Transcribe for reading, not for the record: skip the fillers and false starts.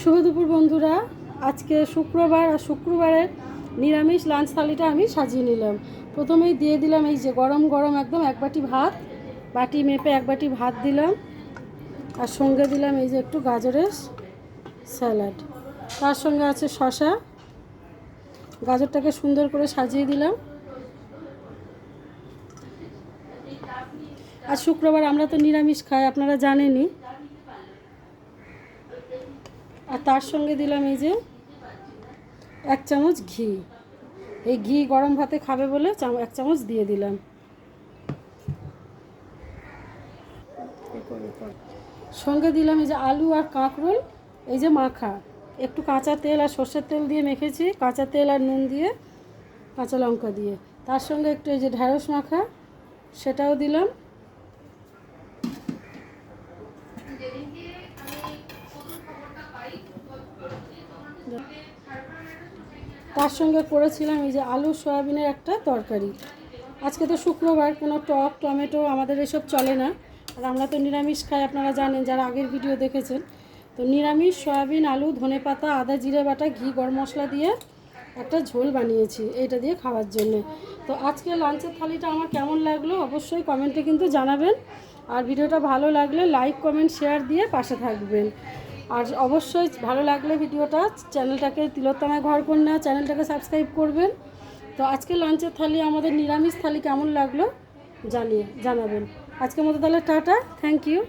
শুভ দুপুর বন্ধুরা। আজকে শুক্রবার, আর শুক্রবারের নিরামিষ লাঞ্চ থালিটা আমি সাজিয়ে নিলাম। প্রথমেই দিয়ে দিলাম এই যে গরম গরম একদম এক বাটি ভাত, বাটি মেপে এক বাটি ভাত দিলাম, আর সঙ্গে দিলাম এই যে একটু গাজরের স্যালাড, তার সঙ্গে আছে শসা। গাজরটাকে সুন্দর করে সাজিয়ে দিলাম। আর শুক্রবার আমরা তো নিরামিষ খাই, আপনারা জানেনই। আর তার সঙ্গে দিলাম এই যে 1 চামচ ঘি। এই ঘি গরম ভাতে খাবে বলে 1 চামচ দিয়ে দিলাম। সঙ্গে দিলাম এই যে আলু আর কাঁকরোল, এই যে মাখা, একটু কাঁচা তেল আর সর্ষের তেল দিয়ে মেখেছি, কাঁচা তেল আর নুন দিয়ে, কাঁচা লঙ্কা দিয়ে। তার সঙ্গে একটু এই যে ঢ্যাঁড়স মাখা, সেটাও দিলাম। তার সঙ্গে করেছিলাম এই যে আলু সয়াবিনের একটা তরকারি। আজকে তো শুক্রবার, কোনো টক টমেটো আমাদের এসব চলে না, আর আমরা তো নিরামিষ খাই, আপনারা জানেন যারা আগের ভিডিও দেখেছেন। তো নিরামিষ সয়াবিন, আলু, ধনেপাতা, আদা জিরে বাটা, ঘি, গরম মশলা দিয়ে একটা ঝোল বানিয়েছি এইটা দিয়ে খাওয়ার জন্য। তো আজকে লাঞ্চের থালিটা আমার কেমন লাগলো অবশ্যই কমেন্টে কিন্তু জানাবেন। আর ভিডিওটা ভালো লাগলে লাইক কমেন্ট শেয়ার দিয়ে পাশে থাকবেন। আর অবশ্যই ভালো লাগলে ভিডিওটা, চ্যানেলটাকে তিলোত্তমায় ঘরকন্যা চ্যানেলটাকে সাবস্ক্রাইব করবেন। তো আজকে লাঞ্চের থালি, আমাদের নিরামিষ থালি কেমন লাগলো জানাবেন। আজকের মতো তাহলে টাটা, থ্যাংক ইউ।